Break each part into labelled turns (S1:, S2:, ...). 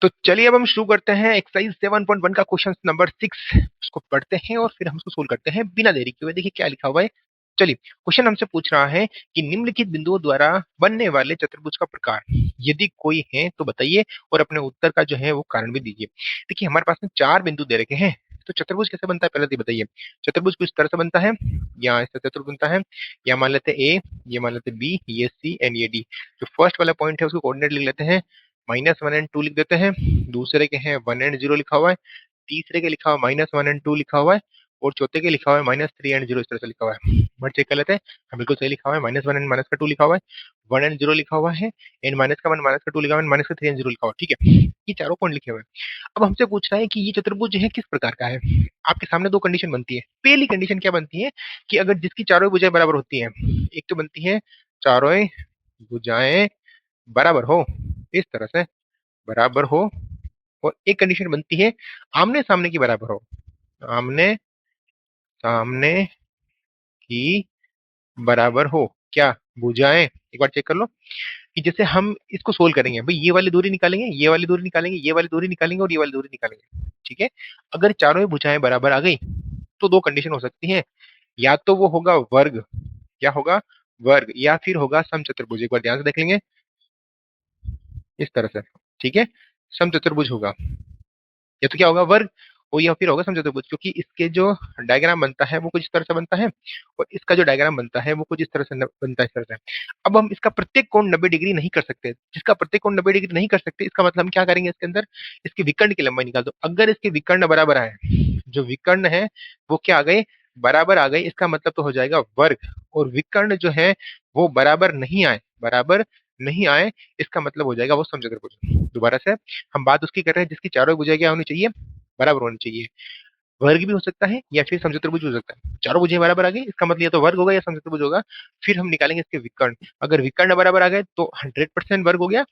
S1: तो चलिए अब हम शुरू करते हैं एक्सरसाइज 7.1 का क्वेश्चन नंबर 6 उसको पढ़ते हैं और फिर हम उसको सोल्व करते हैं बिना देरी के हुए। देखिए क्या लिखा हुआ है। चलिए क्वेश्चन हमसे पूछ रहा है कि निम्नलिखित बिंदुओं द्वारा बनने वाले चतुर्भुज का प्रकार यदि कोई है तो बताइए और अपने उत्तर का जो है वो कारण भी दीजिए। देखिए हमारे पास में 4 बिंदु दे रखे हैं, तो चतुर्भुज कैसे बनता है पहले तो बताइए। चतुर्भुज कुछ तरह से बनता है, या ऐसा चतुर्भुज बनता है, या मान लेते ए, ये मान लेते बी, ये सी एंड ये डी। जो फर्स्ट वाला पॉइंट है उसको कोऑर्डिनेट लिख लेते हैं, -1 एंड 2 लिख देते हैं। दूसरे के हैं 1 एंड 0 लिखा हुआ है, तीसरे के लिखा हुआ -1 एंड 2 लिखा हुआ है, और चौथे के लिखा हुआ है -3 एंड 0 इस तरह से लिखा हुआ है। बट चेक कर लेते हैं, हाँ बिल्कुल सही लिखा हुआ है। -1 एंड -2 लिखा हुआ है, 1 एंड 0 लिखा हुआ है, एंड -1 -2 लिखा हुआ है, -3 एंड 0 लिखा हुआ है। ठीक है, ये चारों पॉइंट लिखे हुए हैं। अब हमसे पूछ रहा है कि ये चतुर्भुज है किस प्रकार का है। आपके सामने दो कंडीशन बनती है। पहली कंडीशन क्या बनती है कि अगर जिसकी चारों भुजाएं बराबर होती हैं, एक तो बनती है चारों भुजाएं बराबर हो, इस तरह से बराबर हो, और एक कंडीशन बनती है आमने सामने की बराबर हो, आमने सामने की बराबर हो। क्या भुजाएं, एक बार चेक कर लो कि जैसे हम इसको सोल्व करेंगे भाई, ये वाली दूरी निकालेंगे, ये वाली दूरी निकालेंगे, ये वाली दूरी निकालेंगे और ये वाली दूरी निकालेंगे। ठीक है, अगर चारों ही भुजाएं बराबर आ गई तो दो कंडीशन हो सकती है, या तो वो होगा वर्ग, क्या होगा वर्ग, या फिर होगा समचतुर्भुज। एक बार ध्यान से देख लेंगे इस तरह से। ठीक है, समचतुर्भुज होगा, या तो क्या होगा वर्ग, और या फिर होगा समचतुर्भुज, क्योंकि इसके जो डायग्राम बनता है वो कुछ इस तरह से बनता है, और इसका जो डायग्राम बनता है वो कुछ इस तरह से बनता है, इस तरह से। अब हम इसका प्रत्येक कोण 90 डिग्री नहीं कर सकते, जिसका प्रत्येक कोण 90 डिग्री नहीं कर सकते, इसका मतलब हम क्या करेंगे, इसके अंदर इसके विकर्ण की लंबाई निकाल दो। अगर इसके विकर्ण बराबर आए, जो विकर्ण है वो क्या आ गए, बराबर आ गए, इसका मतलब तो हो जाएगा वर्ग। और विकर्ण जो है वो बराबर नहीं आए, बराबर नहीं आए, इसका मतलब हो जाएगा वो समचतुर्भुज। दोबारा से हम बात उसकी कर रहे हैं जिसकी चारों भुजाएं क्या होनी चाहिए, बराबर होनी चाहिए। वर्ग भी हो सकता है या फिर समचतुर्भुज हो सकता है। चारों भुजाएं बराबर आ गई, इसका मतलब या तो वर्ग होगा या समचतुर्भुज होगा। फिर हम निकालेंगे इसके विकर्ण, अगर विकर्ण बराबर आ गए तो 100% वर्ग हो गया,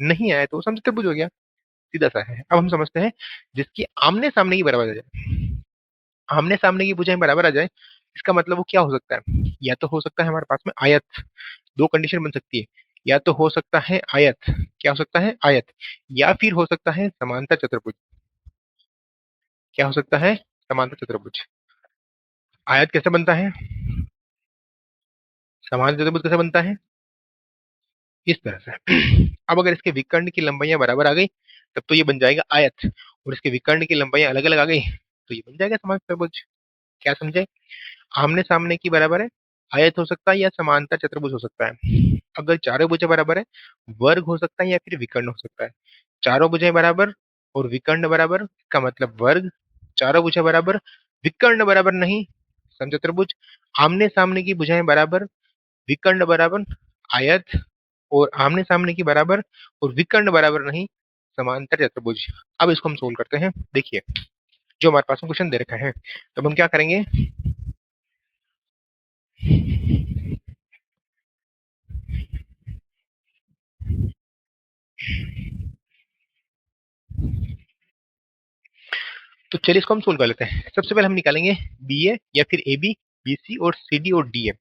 S1: नहीं आए तो समचतुर्भुज हो गया, सीधा सा है। अब हम समझते हैं जिसकी आमने सामने की बराबर आ जाए, आमने सामने की भुजाएं बराबर आ जाए, इसका मतलब वो क्या हो सकता है, या तो हो सकता है हमारे पास में आयत। दो कंडीशन बन सकती है, या तो हो सकता है आयत, क्या हो सकता है आयत, या फिर हो सकता है समांतर चतुर्भुज। क्या हो सकता है, समांतर चतुर्भुज। आयत कैसे बनता है, समांतर चतुर्भुज कैसे बनता है, इस तरह से। अब अगर इसके विकर्ण की लंबाइयां बराबर आ गई तब तो ये बन जाएगा आयत, और इसके विकर्ण की लंबाइयां अलग अलग आ गई तो ये बन जाएगा समांतर चतुर्भुज। क्या समझे, आमने सामने की बराबर है, आयत हो सकता है या समांतर चतुर्भुज हो सकता है। अगर चारों भुजाएं बराबर है, वर्ग हो सकता है या फिर विकर्ण हो सकता है। चारों भुजाएं बराबर और विकर्ण बराबर का मतलब वर्ग, चारों भुजाएं बराबर विकर्ण बराबर नहीं, समचतुर्भुज। आमने सामने की भुजाएं बराबर, विकर्ण बराबर, आयत, और आमने सामने की बराबर और विकर्ण बराबर नहीं, समांतर चतुर्भुज। अब इसको हम सोल्व करते हैं। देखिए जो हमारे पास में क्वेश्चन दे रखा है, तब हम क्या करेंगे, तो चलिए इसको हम सोल्व कर लेते हैं। सबसे पहले हम निकालेंगे बी ए या फिर ए बी, बी सी और सी डी और डी ए।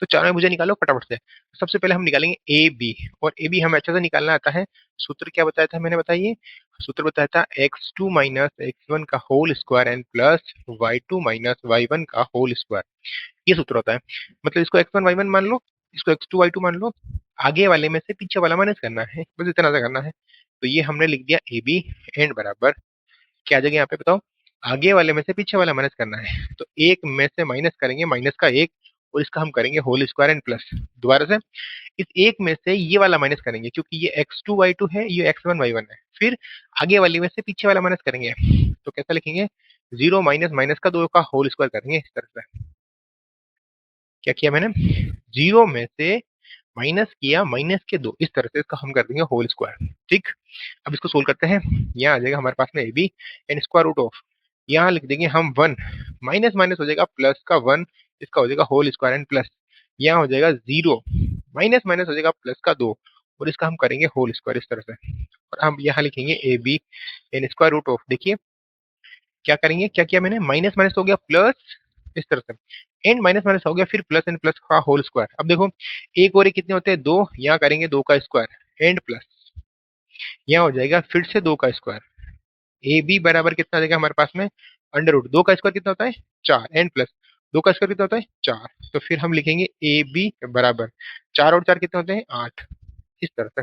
S1: तो चारों भुजा निकालो फटाफट से। सबसे पहले हम निकालेंगे ए बी, और ए बी हमें अच्छे से निकालना आता है। सूत्र क्या बताया था मैंने, बताइए। सूत्र बताया था x2 माइनस x1 का whole square and plus y2 minus y1 का होल स्क्वायर, ये सूत्र होता है। मतलब इसको x1 y1 मान लो, इसको x2 y2 मान लो, आगे वाले में से पीछे वाला माइनस करना है, बस इतना सा करना है। तो ये हमने लिख दिया ए बी एंड बराबर, क्या आ जाएगा यहाँ पे बताओ, आगे वाले में से पीछे वाला माइनस करना है, तो एक में से माइनस करेंगे माइनस का एक, और इसका हम करेंगे होल स्क्वायर एंड प्लस। दोबारा से इस एक में से ये वाला माइनस करेंगे, क्योंकि ये x2 y2 है, ये x1 y1 है। फिर आगे वाले में से पीछे वाला माइनस करेंगे, तो कैसा लिखेंगे, जीरो माइनस माइनस का दो का होल स्क्वायर करेंगे, इस तरह से। क्या किया मैंने, जीरो में से माइनस किया माइनस के दो, इस तरह से इसका हम कर देंगे होल स्क्वायर। ठीक, अब इसको सोल्व करते हैं। यहाँ आ जाएगा हमारे पास में A B and square root of, यहाँ लिख देंगे हम वन, माइनस माइनस हो जाएगा प्लस का वन, इसका हो जाएगा होल स्क्वायर एंड प्लस। यहाँ हो जाएगा जीरो, माइनस माइनस हो जाएगा प्लस का दो, और इसका हम करेंगे होल स्क्वायर, इस तरह से। और हम यहाँ लिखेंगे A B and square root of, देखिए क्या करेंगे, क्या किया मैंने, माइनस माइनस हो गया प्लस, इस तरह से एंड माइनस माइनस हो गया, फिर प्लस एंड प्लस का होल स्क्वायर। अब देखो एक और एक कितने होते हैं, दो, यहाँ करेंगे दो का स्क्वायर एंड प्लस, यहाँ हो जाएगा फिर से 2 का स्क्वायर। ए बी बराबर कितना आ जाएगा हमारे पास में, अंडर रूट 2 का स्क्वायर कितना होता है 4, एन प्लस 2 का स्क्वायर कितना होता है 4। तो फिर हम लिखेंगे ए बी बराबर 4 और 4 कितने होते हैं 8। इस तरह से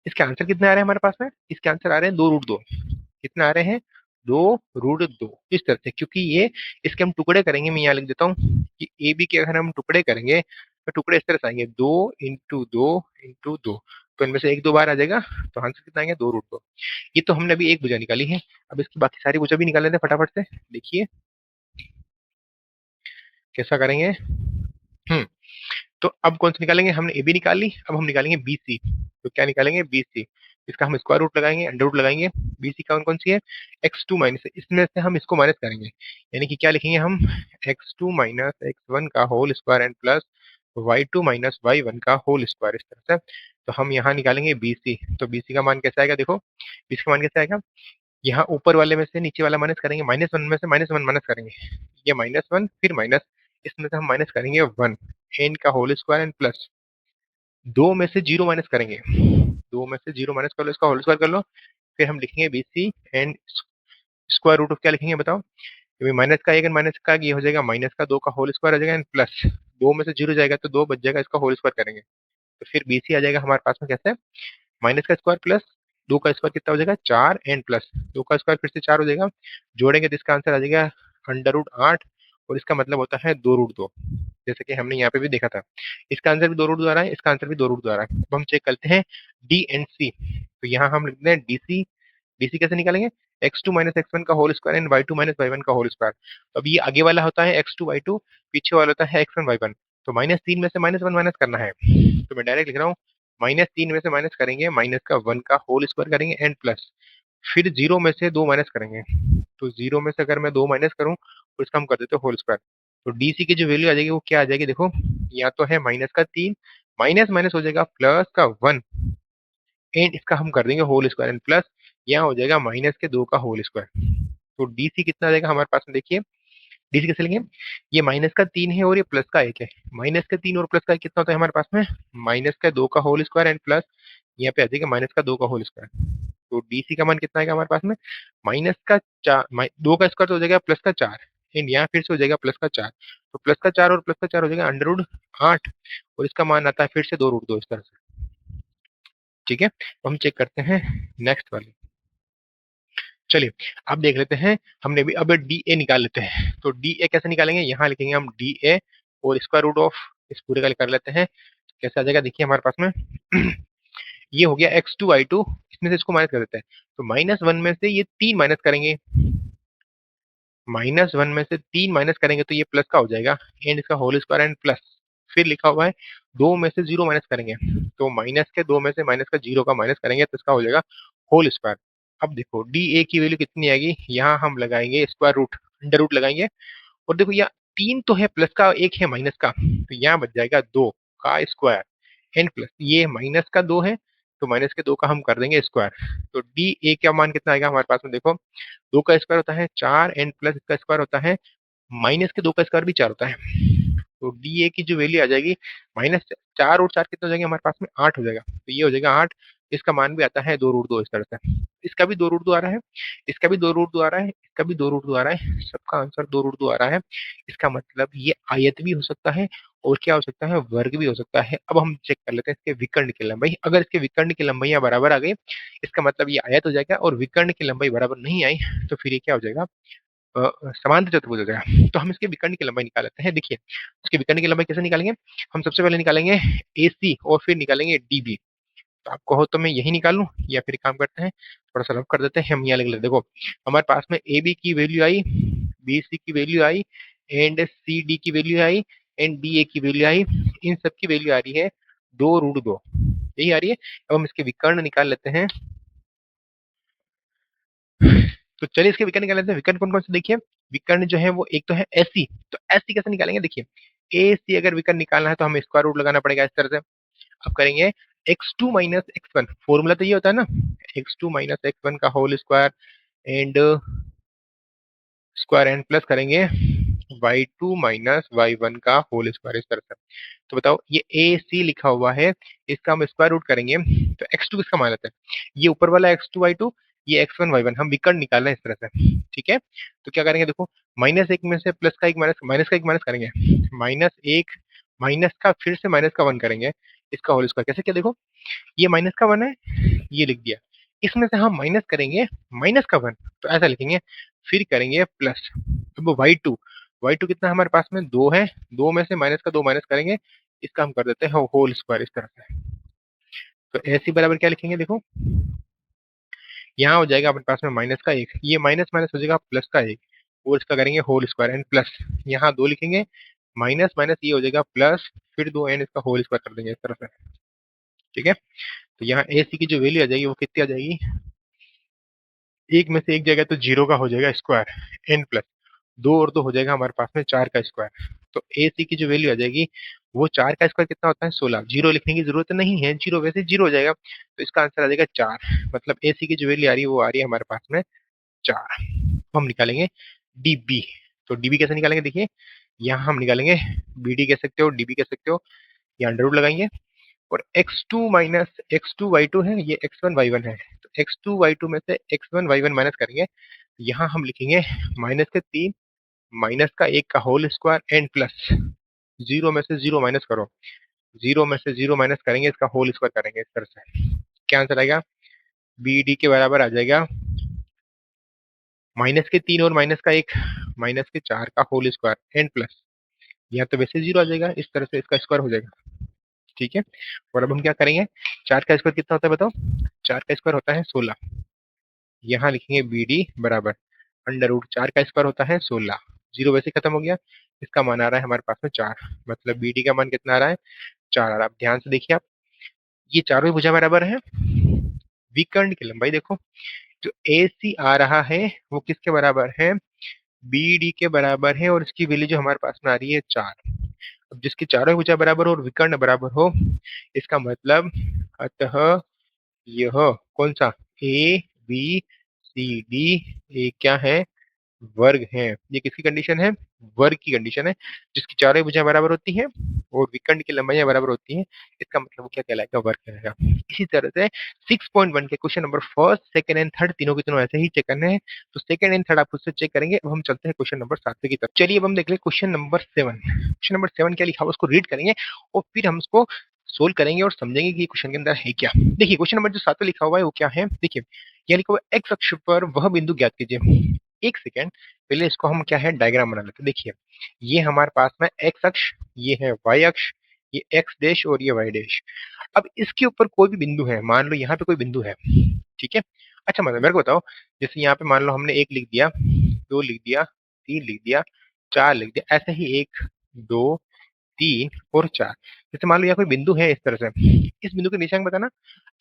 S1: इसके आंसर कितने आ रहे हैं हमारे पास में, इसके आंसर आ रहे हैं 2 रूट 2। कितना आ रहे हैं 2 रूट 2। इस तरह से, क्योंकि ये इसके हम टुकड़े करेंगे, मैं यहाँ लिख देता हूँ कि ए बी के अगर हम टुकड़े करेंगे तो टुकड़े इस तरह से आएंगे 2 इंटू 2 इंटू 2। तो इनमें से एक दो बार आ जाएगा, तो आंसर कितना आएंगे 2 रूट 2। ये तो हमने अभी एक भुजा निकाली है, अब इसकी बाकी सारी भुजा भी निकाल लेते हैं फटाफट से। देखिए कैसा करेंगे। हम्म तो अब कौन सी निकालेंगे, हमने ए बी निकाल ली, अब हम निकालेंगे बी सी। तो क्या निकालेंगे बी सी, इसका हम स्क्वायर रूट लगाएंगे, अंडर रूट लगाएंगे। बी सी कौन कौन सी है, x2 माइनस, इसमें से हम इसको माइनस करेंगे, यानी कि क्या लिखेंगे हम x2 माइनस x1 का whole square and plus y2 minus y1 का होल स्क्वायर, इस तरह से। तो हम यहाँ निकालेंगे बी सी। तो बी सी का मान कैसा आएगा, देखो बी सी का मान कैसा आएगा, यहाँ ऊपर वाले में से नीचे वाला माइनस करेंगे, -1 में से -1 माइनस करेंगे, ये -1 फिर माइनस, इसमें से हम माइनस करेंगे 1 एन का होल स्क्वायर एंड प्लस 2 में से 0 माइनस करेंगे, 2 में से 0 माइनस कर लो, इसका होल स्क्वायर कर लो। फिर हम लिखेंगे B C and square root of क्या लिखेंगे बताओ, क्योंकि माइनस का 1 एंड माइनस का ये हो जाएगा माइनस का 2 का होल स्क्वायर हो जाएगा एंड प्लस 2 में से 0 जाएगा तो 2 बच जाएगा, इसका होल स्क्वायर करेंगे। तो फिर बी सी आ जाएगा हमारे पास में कैसे, माइनस का स्क्वायर प्लस 2 का स्क्वायर कितना हो जाएगा 4 एंड प्लस 2 का स्क्वायर फिर से 4 हो जाएगा, जोड़ेंगे तो इसका आंसर आ जाएगा √8। और इसका मतलब होता है 2 रूट 2, जैसे कि हमने यहाँ पे भी देखा था। इसका आंसर भी 2 रूट 2 आ रहा है, इसका आंसर भी 2 रूट 2 आ रहा है। अब हम चेक करते हैं डी एंड सी। तो यहाँ हम लिखते हैं डी सी। डी सी कैसे निकालेंगे, x2 माइनस x1 का whole square and y2 minus y1 का होल स्क्वायर। तो अब ये आगे वाला होता है x2 y2, पीछे वाला होता है x1 y1। तो -3 में से -1 माइनस करना है, तो मैं डायरेक्ट लिख रहा हूँ -3 में से माइनस करेंगे, माइनस का 1 का होल स्क्वायर करेंगे एंड प्लस फिर 0 में से 2 माइनस करेंगे। तो 0 में से अगर मैं 2 माइनस करूं तो इसका हम कर देते हैं होल स्क्वायर। तो डी सी की जो वैल्यू आ जाएगी वो क्या आ जाएगी, देखो या तो है -3, माइनस माइनस हो जाएगा प्लस का 1 एंड इसका हम कर देंगे होल स्क्वायर एंड प्लस यहाँ हो जाएगा -2 का होल स्क्वायर। तो डी सी कितना आ जाएगा हमारे पास में, देखिए डी सी कैसे लेंगे, ये -3 है और ये प्लस का 1 है, -3 और प्लस का 1 कितना होता है हमारे पास में -2 का होल स्क्वायर एंड प्लस यहाँ पे आ जाएगा -2 का होल स्क्वायर। तो डी सी का मान कितना आएगा हमारे पास में, माइनस का 4, 2 का स्क्वायर तो हो जाएगा +4 एंड यहाँ फिर से हो जाएगा +4। तो +4 और +4 हो जाएगा √8 और इसका मान आता है फिर से 2 रूट 2, इस तरह से। ठीक है, तो हम चेक करते हैं नेक्स्ट वाली। चलिए अब देख लेते हैं, हमने भी अब डी ए निकाल लेते हैं। तो डी ए कैसे निकालेंगे, यहाँ लिखेंगे हम डी ए और स्क्वायर रूट ऑफ इस पूरे का कर लेते हैं। कैसे आ जाएगा, देखिए हमारे पास में ये हो गया x2 y2, इसमें से इसको माइनस कर देते हैं। तो -1 में से ये 3 माइनस करेंगे, -1 में से 3 माइनस करेंगे तो ये प्लस का हो जाएगा एंड इसका होल स्क्वायर एंड प्लस फिर लिखा हुआ है 2 में से 0 माइनस करेंगे, तो माइनस के 2 में से माइनस का 0 का माइनस करेंगे तो इसका हो जाएगा होल स्क्वायर। अब देखो डी ए की वैल्यू कितनी आएगी, यहाँ हम लगाएंगे स्क्वायर रूट, अंडर रूट लगाएंगे। और देखो यहाँ 3 तो है प्लस का, 1 है माइनस का, तो यहाँ बच जाएगा 2 का स्क्वायर एन प्लस ये माइनस का 2 है, तो माइनस के 2 का हम कर देंगे स्क्वायर। तो डी ए का मान कितना आएगा हमारे पास में, देखो 2 का स्क्वायर होता है 4 एन प्लस इसका स्क्वायर होता है माइनस के 2 का स्क्वायर भी 4 होता है। तो डी ए की जो वैल्यू आ जाएगी -4 और 4 कितना हो जाएगा हमारे पास में 8 हो जाएगा, तो ये हो जाएगा 8। इसका मान भी आता है 2 रूट 2, इस तरह से। इसका भी 2 रूट 2 आ रहा है, इसका भी 2 रूट 2 आ रहा है, इसका भी 2 रूट 2 आ रहा है, सबका आंसर 2 रूट 2 आ रहा है। इसका मतलब ये आयत भी हो सकता है और क्या हो सकता है वर्ग भी हो सकता है। अब हम चेक कर लेते हैं इसके विकर्ण की लंबाई, अगर इसके विकर्ण की लंबाइयां बराबर आ गई इसका मतलब ये आयत हो जाएगा, और विकर्ण की लंबाई बराबर नहीं आई तो फिर ये क्या हो जाएगा समांतर चतुर्भुज हो जाएगा। तो हम इसके विकर्ण की लंबाई निकाल लेते हैं। देखिए इसके विकर्ण की लंबाई कैसे निकालेंगे, हम सबसे पहले निकालेंगे ए सी और फिर निकालेंगे डी बी। तो आप कहो तो मैं यही निकालूं या फिर काम करते हैं थोड़ा सा रफ कर देते हैं, हम यहाँ लिख लेते हैं। देखो हमारे पास में ए बी की वैल्यू आई, बी सी की वैल्यू आई एंड सी डी की वैल्यू आई एंड डी ए की वैल्यू आई। इन सब की वैल्यू आ रही है 2 रूट 2, यही आ रही है। अब हम इसके विकर्ण निकाल लेते हैं। तो चलिए इसके विकर्ण निकाल लेते हैं। विकर्ण कौन कौन से, देखिए विकर्ण जो है वो एक तो है एसी। तो एसी कैसे निकालेंगे, देखिए ए सी अगर विकर्ण निकालना है तो हमें स्क्वायर रूट लगाना पड़ेगा इस तरह से। अब करेंगे x2 माइनस x1, फॉर्मूला तो ये होता है ना x2 माइनस x1 का whole square and square and plus करेंगे y2 माइनस y1 का होल स्क्वायर इस तरह से। तो बताओ ये ए सी लिखा हुआ है, इसका हम स्क्वायर रूट करेंगे तो x2 किसका मान लेते हैं, ये ऊपर वाला x2 y2, ये x1 y1 हम विकर्ण निकाल रहे हैं इस तरह से। ठीक है, तो क्या करेंगे देखो, माइनस एक में से प्लस का एक माइनस का एक माइनस करेंगे, माइनस एक माइनस का फिर से माइनस का वन करेंगे, इसका होल स्क्वायर कैसे, क्या देखो ये माइनस का वन है, ये लिख दिया, इसमें से हम माइनस करेंगे माइनस का वन, तो ऐसा लिखेंगे, फिर करेंगे प्लस। अब वाई टू कितना हमारे पास में दो है, दो में से माइनस का दो माइनस करेंगे, इसका हम कर देते हैं होल स्क्वायर इस तरह से। तो ऐसी बराबर क्या लिखेंगे देखो, यहाँ हो जाएगा अपने पास में माइनस का एक, ये माइनस माइनस हो जाएगा प्लस का एक, और इसका करेंगे होल स्क्वायर एंड प्लस, यहाँ दो लिखेंगे, माइनस माइनस ये हो जाएगा प्लस, फिर दो एंड इसका होल स्क्वायर कर देंगे इस तरह से। ठीक है, तो यहाँ ए सी की जो वैल्यू आ जाएगी वो कितनी आ जाएगी, एक में से एक जाएगा तो जीरो का हो जाएगा स्क्वायर एन प्लस दो, और दो हो जाएगा हमारे पास में चार का स्क्वायर। तो ए सी की जो वैल्यू आ जाएगी वो चार का स्क्वायर कितना होता है 16, जीरो लिखने की जरूरत नहीं है, जीरो वैसे जीरो हो जाएगा, तो इसका आंसर आ जाएगा चार। मतलब ए सी की जो वैल्यू आ रही है वो आ रही है हमारे पास में चार। हम निकालेंगे डी बी, तो डी बी कैसे निकालेंगे देखिए, यहाँ हम निकालेंगे बी डी कह सकते हो, डी बी कह सकते हो, यहाँ अंडर रूट लगाएंगे, और x2 माइनस x2 y2 है, ये x1 y1 है, तो x2 y2 में से x1 y1 माइनस करेंगे, यहाँ हम लिखेंगे माइनस के तीन माइनस का एक का whole square and plus, zero में से जीरो माइनस करो, जीरो में से जीरो माइनस करेंगे, इसका होल स्क्वायर करेंगे इस तरह से। क्या आंसर आएगा, बी डी के बराबर आ जाएगा माइनस के तीन और माइनस का एक, माइनस के चार का होल स्क्वायर एंड प्लस, यहाँ तो वैसे जीरो आ जाएगा, इस तरह से इसका स्क्वायर हो जाएगा। ठीक है, और अब हम क्या करेंगे, चार का स्क्वायर कितना होता है बताओ, चार का स्क्वायर होता है 16, यहाँ लिखेंगे बी डी बराबर अंडर रूट चार का स्क्वायर होता है 16, जीरो वैसे खत्म हो गया, इसका मान आ रहा है हमारे पास में चार, मतलब बी डी का मान कितना आ रहा है चार आ रहा है। आप ध्यान से देखिए, आप ये चारों ही भुजा बराबर है, विकर्ण की लंबाई देखो, जो ए सी आ रहा है वो किसके बराबर है, बी डी के बराबर है, और इसकी वैल्यू जो हमारे पास में आ रही है चार। अब जिसकी चारों भुजा बराबर हो और विकर्ण बराबर हो, इसका मतलब अतः यह कौन सा ए बी सी डी ये क्या है, वर्ग है। ये किसकी कंडीशन है, वर्ग की कंडीशन है, जिसकी चारों भुजाएं बराबर होती हैं और विकर्ण की लंबाइयां बराबर होती हैं, इसका मतलब वो क्या कहलाएगा, वर्ग कहलाएगा। इसी तरह से 6.1 के question number first second and third तीनों के तीनों ऐसे ही चेक करने हैं, तो सेकंड एंड थर्ड आप उससे चेक करेंगे। अब हम चलते हैं क्वेश्चन नंबर 7 की तरफ। चलिए अब हम देख ले क्वेश्चन नंबर 7। क्वेश्चन नंबर 7 क्या लिखा हुआ उसको रीड करेंगे और फिर हम उसको सोल्व करेंगे और समझेंगे कि क्वेश्चन के अंदर है क्या। देखिए क्वेश्चन नंबर जो 7 पे लिखा हुआ है वो क्या है, देखिए यह लिखा हुआ है एक्स अक्ष पर वह बिंदु ज्ञात कीजिए। एक सेकेंड, पहले इसको हम क्या है डायग्राम बना लेते हैं। देखिए ये हमारे पास में एक्स अक्ष, ये है वाई अक्ष, ये एक्स डैश और ये वाई डैश। अब इसके ऊपर कोई भी बिंदु है, मान लो यहाँ पे कोई बिंदु है, ठीक है। अच्छा मतलब मेरे को बताओ, जैसे यहाँ पे मान लो हमने एक लिख दिया, दो लिख दिया, तीन लिख दिया, चार लिख दिया, ऐसे ही एक दो तीन और चार। जैसे मान लो यहाँ कोई बिंदु है इस तरह से, इस बिंदु के नीचे बताना,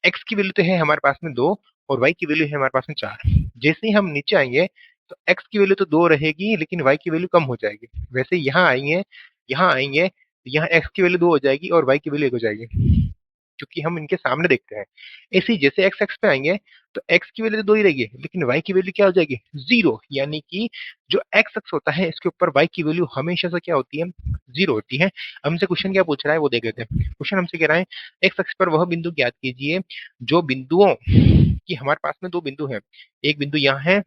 S1: एक्स की वैल्यू तो है हमारे पास में दो और वाई की वैल्यू है हमारे पास में चार। जैसे ही हम नीचे आएंगे तो एक्स की वैल्यू तो दो रहेगी लेकिन वाई की वैल्यू कम हो जाएगी। वैसे यहाँ आएंगे तो यहाँ एक्स की वैल्यू दो हो जाएगी और वाई की वैल्यू एक हो जाएगी, क्योंकि हम इनके सामने देखते हैं। ऐसे ही जैसे एक्स एक्स पे आएंगे तो एक्स की वैल्यू तो दो ही रहेगी लेकिन वाई की वैल्यू क्या हो जाएगी, जीरो। यानी कि जो एक्स एक्स होता है इसके ऊपर वाई की वैल्यू हमेशा से क्या होती है, जीरो होती है। हमसे क्वेश्चन क्या पूछ रहा है वो देख लेते हैं। क्वेश्चन हमसे कह रहा है एक्स एक्स पर वह बिंदु ज्ञात कीजिए जो बिंदुओं की, हमारे पास में दो बिंदु है, एक बिंदु यहाँ है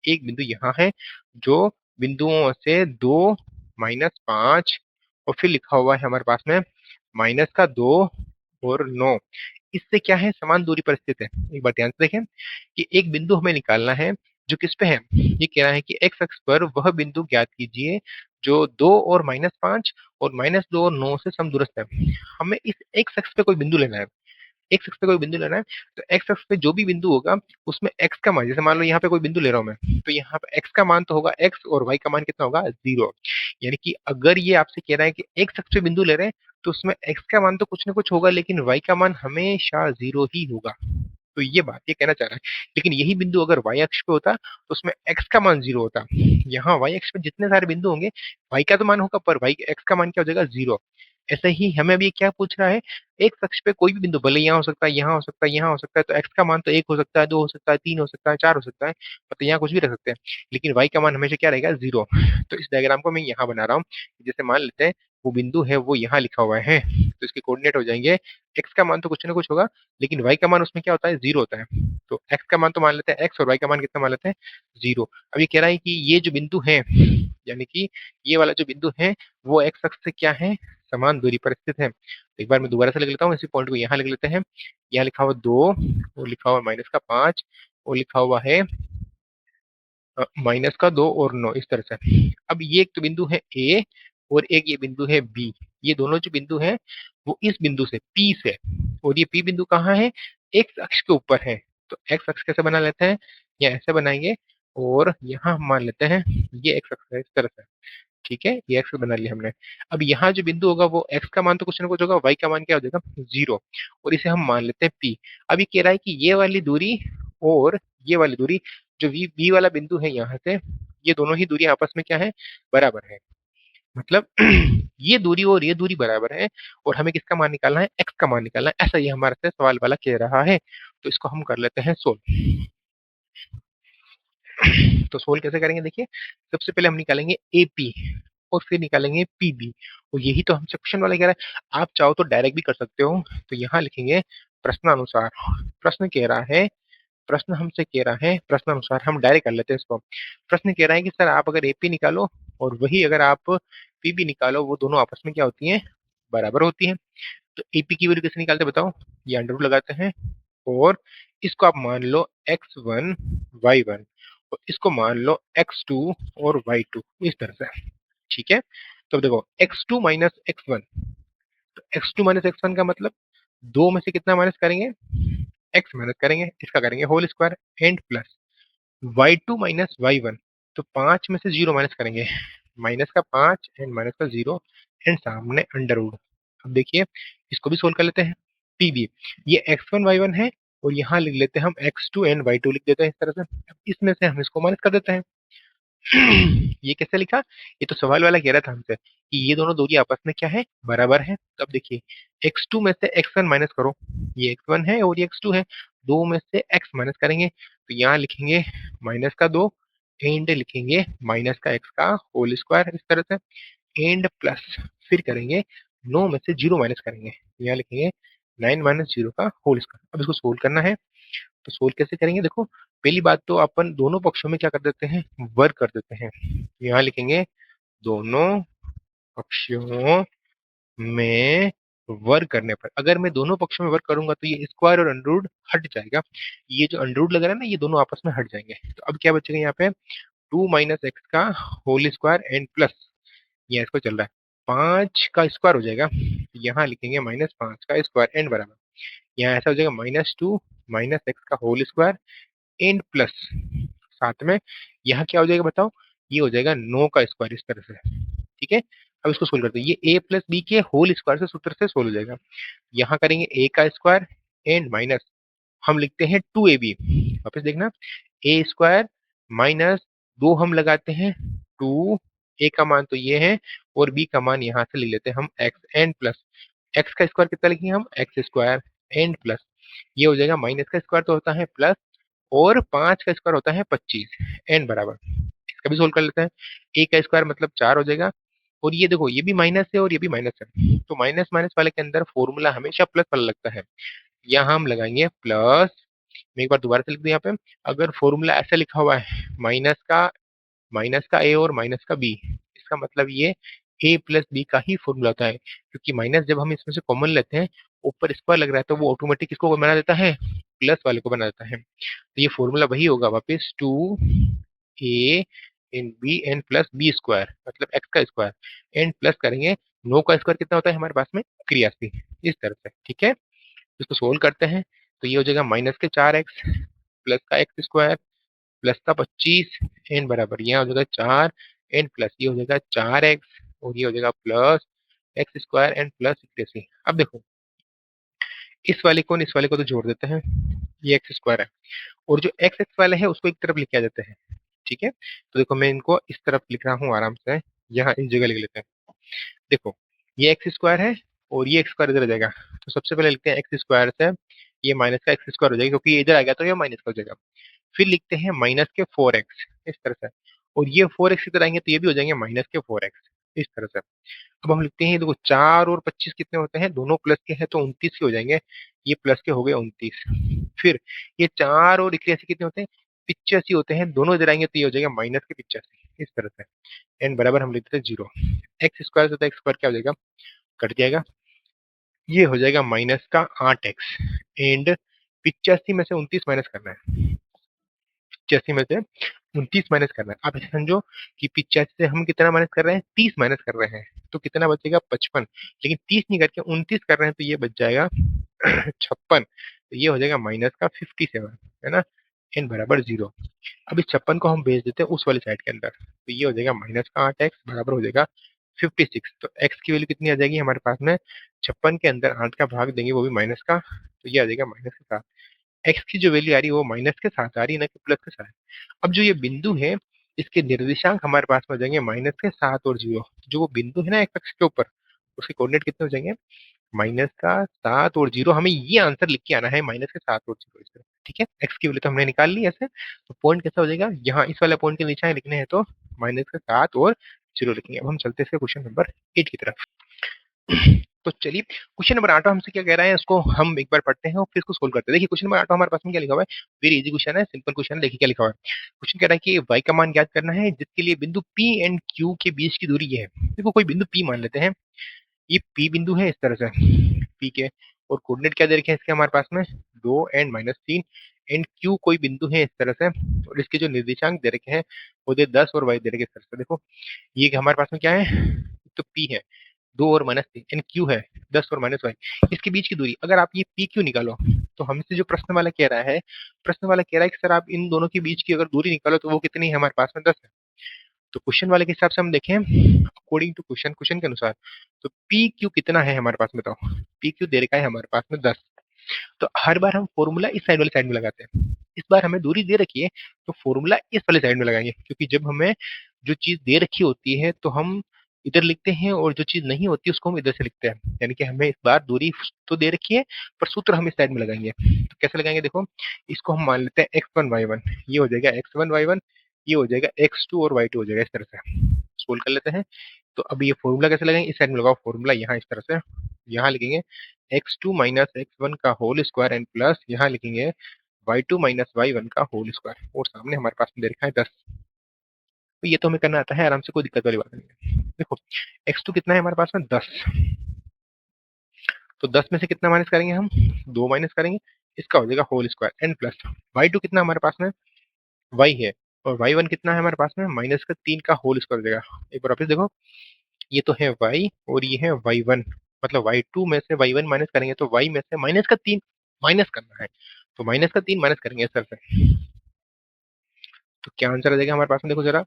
S1: एक बिंदु यहाँ है, जो बिंदुओं से दो माइनस पांच और फिर लिखा हुआ है हमारे पास में माइनस का दो और नौ, इससे क्या है समान दूरी पर स्थित है। एक बार ध्यान से देखें कि एक बिंदु हमें निकालना है जो किस पे है, ये कह रहा है कि एक्स अक्ष पर वह बिंदु ज्ञात कीजिए जो दो और माइनस पांच और माइनस दो और नौ से समदूरस्थ है। हमें इस एक्स अक्ष पे कोई बिंदु लेना है, एक्स अक्ष पे कोई बिंदु लेना है, तो एक्स अक्ष पे जो भी बिंदु होगा उसमें एक्स का मान, जैसे मान लो यहाँ पे कोई बिंदु ले रहा हूँ मैं, तो यहाँ पे एक्स का मान तो होगा एक्स और वाई का मान कितना होगा जीरो। यानी कि अगर ये आपसे कह रहा है कि एक्स अक्ष पे बिंदु ले रहे हैं तो उसमें एक्स का मान तो कुछ ना कुछ होगा लेकिन वाई का मान हमेशा जीरो ही होगा। तो ये बात ये कहना चाह रहा है। लेकिन यही बिंदु अगर y अक्ष पे होता तो उसमें x का मान 0 होता। यहाँ y अक्ष पे जितने सारे बिंदु होंगे y का तो मान होगा, पर y x का मान क्या हो जाएगा, 0। ऐसे ही हमें अभी क्या पूछ रहा है, एक अक्ष पे कोई भी बिंदु भले यहाँ हो सकता है, यहाँ हो सकता है, यहाँ हो सकता है, तो x का मान तो 1 हो सकता है, 2 हो सकता है, 3 हो सकता है, 4 हो सकता है, मतलब यहाँ कुछ भी रख सकते हैं। लेकिन y का मान हमेशा क्या रहेगा, 0। तो इस डायग्राम को मैं यहाँ बना रहा हूँ। जैसे मान लेते हैं वो बिंदु है वो यहाँ लिखा हुआ है, तो इसके कोऑर्डिनेट हो जाएंगे, x का मान तो कुछ ना कुछ होगा, लेकिन y का मान उसमें क्या होता है, 0 होता है। तो x का मान तो मान लेते हैं x, और y का मान कितना मान लेते हैं, 0। अब ये कह रहा है कि ये जो बिंदु है, यानी कि ये वाला जो बिंदु है वो x अक्ष से क्या है, समान दूरी पर स्थित है। तो एक बार मैं दोबारा से लिख लेता हूँ, इसी पॉइंट को यहाँ लिख लेते हैं। यहाँ लिखा हुआ 2, वो लिखा हुआ -5, वो लिखा हुआ है -2 और 9, इस तरह से। अब ये एक तो बिंदु है ए, और एक ये बिंदु है बी। ये दोनों जो बिंदु हैं वो इस बिंदु से पी से, और ये पी बिंदु कहाँ है, एक्स अक्ष के ऊपर है। तो एक्स अक्ष कैसे बना लेते हैं, या ऐसे बनाएंगे, और यहाँ हम मान लेते हैं ये एक्स अक्ष है, इस तरह से। ठीक है, ये एक्स बना लिया हमने। अब यहाँ जो बिंदु होगा वो एक्स का मान तो कुछ ना कुछ होगा, वाई का मान क्या हो जाएगा, 0, और इसे हम मान लेते हैं पी। अब ये कह रहा है कि ये वाली दूरी और ये वाली दूरी, जो वी बी वाला बिंदु है यहाँ से, ये दोनों ही दूरी आपस में क्या है, बराबर है। मतलब ये दूरी और ये दूरी बराबर है, और हमें किसका मान निकालना है, एक्स का मान निकालना है। ऐसा ही हमारे से सवाल वाला कह रहा है। तो इसको हम कर लेते हैं सोल्व। तो सोल्व कैसे करेंगे, देखिए सबसे पहले हम निकालेंगे एपी, और फिर निकालेंगे पीबी, और यही तो हमसे क्वेश्चन वाला कह रहा है। आप चाहो तो डायरेक्ट भी कर सकते हो। तो यहाँ लिखेंगे प्रश्नानुसार। प्रश्न कह रहा है, प्रश्न हमसे कह रहा है प्रश्नानुसार, हम डायरेक्ट कर लेते हैं इसको। प्रश्न कह रहा है कि सर आप अगर एपी निकालो और वही अगर आप पीबी निकालो, वो दोनों आपस में क्या होती हैं, बराबर होती हैं। तो एपी की वैल्यू कैसे निकालते हैं बताओ, ये अंडर रूट लगाते हैं, और इसको आप मान लो x1 y1, और इसको मान लो x2 और y2, इस तरह से। ठीक है, तो अब देखो x2 माइनस x1, तो x2 माइनस x1 का मतलब दो में से कितना माइनस करेंगे, x माइनस करेंगे, इसका करेंगे whole square, and plus y2 minus y1, तो 5 में से 0 माइनस करेंगे, माइनस का 5 एंड माइनस का 0, एंड सामने अंडर रूट। अब देखिए इसको भी सोल्व कर लेते हैं। पीबी, ये x1 y1 है, और यहाँ लिख लेते हैं हम x2 एंड y2 लिख देते हैं इस तरह से। अब इसमें से हम इसको माइनस कर देते हैं। ये कैसे लिखा, ये तो सवाल वाला कह रहा था हमसे कि ये दोनों दूरी आपस में क्या है, बराबर है। तब देखिए x2 में से x1 माइनस करो, ये x1 है और ये x2 है, दो में से x माइनस करेंगे, तो यहाँ लिखेंगे -2, एंड लिखेंगे माइनस का x का होल स्क्वायर, इस तरह से, एंड प्लस, फिर करेंगे 9 में से 0 माइनस करेंगे, यहाँ लिखेंगे 9 माइनस 0 का होल स्क्वायर। अब इसको सोल्व करना है। तो सोल्व कैसे करेंगे, देखो पहली बात तो अपन दोनों पक्षों में क्या कर देते हैं, वर्ग कर देते हैं। यहाँ लिखेंगे दोनों पक्षों में वर्ग करने पर, अगर मैं दोनों पक्षों में वर्ग करूंगा तो ये स्क्वायर और अंडरवुड हट जाएगा। ये जो अंडरवुड लग रहा है ना, ये दोनों आपस में हट जाएंगे। तो अब क्या बचेगा यहाँ पे, 2 माइनस एक्स का होल स्क्वायर एंड प्लस, ये इसको चल रहा है 5 का स्क्वायर हो जाएगा, यहाँ लिखेंगे -5 का स्क्वायर एंड बराबर, यहाँ ऐसा हो जाएगा -2 माइनस एक्स का होल स्क्वायर एंड प्लस, साथ में यहाँ क्या हो जाएगा बताओ, ये हो जाएगा 9 का स्क्वायर, इस तरह से। ठीक है, अब इसको सोल्व करते हैं। ये a प्लस बी के होल स्क्वायर से सूत्र से सोल्व हो जाएगा। यहाँ करेंगे a का स्क्वायर एंड माइनस, हम लिखते हैं 2ab, वापस देखना, ए स्क्वायर माइनस 2 हम लगाते हैं 2, ए का मान तो ये है, और बी का मान यहाँ से ले लेते हैं हम x, एंड प्लस एक्स का स्क्वायर कितना लिखेंगे हम, एक्स स्क्वायर एंड प्लस, ये हो जाएगा माइनस का स्क्वायर तो होता है प्लस, और 5 का स्क्वायर होता है 25, एंड बराबर, इसका भी सोल्व कर लेते हैं। ए का स्क्वायर मतलब 4 हो जाएगा, और ये देखो ये भी माइनस है और ये भी माइनस है, तो माइनस माइनस वाले के अंदर फॉर्मूला हमेशा प्लस वाला लगता है। यहाँ हम लगाएंगे प्लस, मैं एक बार दोबारा से लिख दूं यहाँ पे, अगर फॉर्मूला ऐसा लिखा हुआ है माइनस का ए और माइनस का बी, इसका मतलब ये ए प्लस बी का ही फॉर्मूला होता है, क्योंकि माइनस जब हम इसमें से कॉमन लेते हैं, ऊपर स्क्वायर लग रहा है, तो वो ऑटोमेटिक इसको बना देता है, प्लस वाले को बना देता है। तो ये फॉर्मूला वही होगा वापस, 2a in B and plus B square, मतलब एक्स का स्क्वायर एंड प्लस करेंगे 9 का स्क्वायर कितना होता है हमारे पास में, 83, इस तरह से। ठीक है, इसको सोल्व करते हैं, तो ये हो जाएगा -4x प्लस का एक्स स्क्वायर प्लस का 25 एन बराबर, यहाँ हो जाएगा 4 एन प्लस, ये हो जाएगा 4x, और ये हो जाएगा plus x square and plus 81। अब देखो इस वाले को इस वाले को तो जोड़ देते हैं, ये एक्स स्क्वायर है, और जो एक्स एक्स वाले है उसको एक तरफ लिख आ जाते हैं। ठीक है, तो देखो मैं इनको इस तरफ लिख रहा हूँ आराम से, यहाँ इस जगह लिख लेते हैं। देखो ये एक्स स्क्वायर है और ये एक्स स्क्वायर इधर आ जाएगा, तो सबसे पहले लिखते हैं एक्स स्क्वायर से ये माइनस का एक्स स्क्वायर हो जाएगा, क्योंकि ये इधर आ गया तो ये माइनस का हो जाएगा। फिर लिखते हैं माइनस के 4x इस तरह से, और ये 4x इधर आएंगे तो ये भी हो जाएंगे माइनस के 4x इस तरह से। अब हम लिखते हैं देखो 4 और 25 कितने होते हैं, दोनों प्लस के हैं तो 29 के हो जाएंगे, ये प्लस के हो गए 29। फिर ये 4 और 81 कितने होते हैं, 85 होते हैं, दोनों इधर आएंगे तो ये हो जाएगा माइनस के 85 इस तरह से। एंड बराबर हम लिखते हैं 0। एक्स स्क्वायर से तो एक्स स्क्वायर क्या हो जाएगा, कट जाएगा, ये हो जाएगा माइनस का 8x। एंड 85 में से 29 माइनस करना है, 85 में से 29 माइनस करना है। आप ऐसे समझो कि 85 से हम कितना माइनस कर रहे हैं, 30 माइनस कर रहे हैं, तो कितना बचेगा 55। लेकिन 30 नहीं करके 29 कर रहे हैं तो ये बच जाएगा 56, तो ये हो जाएगा माइनस का 57, है ना, एन बराबर 0। अब इस 56 को हम भेज देते हैं उस वाली साइड के अंदर, तो ये हो जाएगा माइनस का 8x बराबर हो जाएगा 56। तो x की वैल्यू कितनी आ जाएगी हमारे पास में, 56 के अंदर 8 का भाग देंगे वो भी माइनस का, तो ये आ जाएगा माइनस के साथ। एक्स की जो वैल्यू आ रही है वो माइनस के साथ आ रही है, ना कि प्लस के साथ। अब जो ये बिंदु है इसके निर्देशांक हमारे पास में हो जाएंगे माइनस के 7 और 0। जो वो बिंदु है ना एक्स एक्स के ऊपर, उसके कोऑर्डिनेट कितने हो जाएंगे, माइनस का 7 और 0। हमें ये आंसर लिख के आना है माइनस के 7 और 0 इस तरह। ठीक है, एक्स की वैल्यू तो हमने निकाल ली ऐसे, तो पॉइंट कैसा हो जाएगा, यहाँ इस वाले पॉइंट के नीचे लिखने हैं तो माइनस के 7 और 0 लिखेंगे। अब हम चलते हैं क्वेश्चन नंबर 8 की तरफ। तो चलिए क्वेश्चन नंबर 8 हमसे क्या कह रहा है, उसको हम एक बार पढ़ते हैं और फिर इसको सोल्व करते हैं। देखिए क्वेश्चन नंबर 8 हमारे पास में क्या लिखा हुआ है, वेरी इजी क्वेश्चन है, सिंपल क्वेश्चन है। देखिए क्या लिखा हुआ है, क्वेश्चन कह रहा है कि y का मान ज्ञात करना है जिसके लिए बिंदु P एंड Q के बीच की दूरी ये है। देखो कोई बिंदु P मान लेते हैं, ये P बिंदु है इस तरह से P के, और कोऑर्डिनेट क्या दे रखे हैं इसके हमारे पास में 2 एंड -3, एंड Q कोई बिंदु है इस तरह से, और इसके जो निर्देशांक दे रखे हैं वो दे 10 और y दे रखे हैं इस तरह से। देखो ये हमारे पास में क्या है, तो P है 2 और -3, एंड Q है 10 और -y, इसके बीच की दूरी। अगर आप ये पी क्यू निकालो तो हमसे जो प्रश्न वाला कह रहा है, प्रश्न वाला कह रहा है कि सर आप इन दोनों के बीच की अगर दूरी निकालो तो वो कितनी है हमारे पास में 10 है। तो क्वेश्चन वाले के हिसाब से हम देखें अकॉर्डिंग टू क्वेश्चन, क्वेश्चन के अनुसार तो पी क्यू कितना है हमारे पास में, बताओ पी क्यू दे रखा है हमारे पास में 10। तो हर बार हम फॉर्मूला इस साइड वाली साइड में लगाते हैं, इस बार हमें दूरी दे रखी है तो फॉर्मूला इस वाली साइड में लगाएंगे, क्योंकि जब हमें जो चीज दे रखी होती है तो हम इधर लिखते हैं, और जो चीज नहीं होती उसको हम इधर से लिखते हैं। यानी कि हमें इस बार दूरी तो दे रखी है पर सूत्र हम इस साइड में लगाएंगे। तो कैसे लगाएंगे, देखो इसको हम मान लेते हैं x1 y1, ये हो जाएगा x1 y1, ये हो जाएगा x2 और y2 हो जाएगा, इस तरह से सोल्व कर लेते हैं। तो अब ये फॉर्मूला कैसे लगाएंगे, इस साइड में लगाओ फॉर्मूला, यहाँ इस तरह से, यहाँ लिखेंगे x2 माइनस x1 का होल स्क्वायर एंड प्लस यहाँ लिखेंगे y2 माइनस y1 का होल स्क्वायर, और सामने हमारे पास में दे रखा है 10। तो ये तो हमें करना आता है आराम से, कोई दिक्कत वाली बात नहीं है। देखो x2 कितना है हमारे पास में 10, तो 10 में से कितना माइनस करेंगे हम, 2 माइनस करेंगे, इसका हो जाएगा whole square and plus y2 कितना हमारे पास में y है, और y1 कितना है हमारे पास में माइनस का 3 का होल स्क्वायर हो जाएगा। एक बार वापस देखो, ये तो है y और ये है y1, मतलब y2 में से y1 माइनस करेंगे तो y में से माइनस का 3 माइनस करना है, तो माइनस का 3 माइनस करेंगे इस तरह से। तो क्या आंसर आ जाएगा हमारे पास में, देखो जरा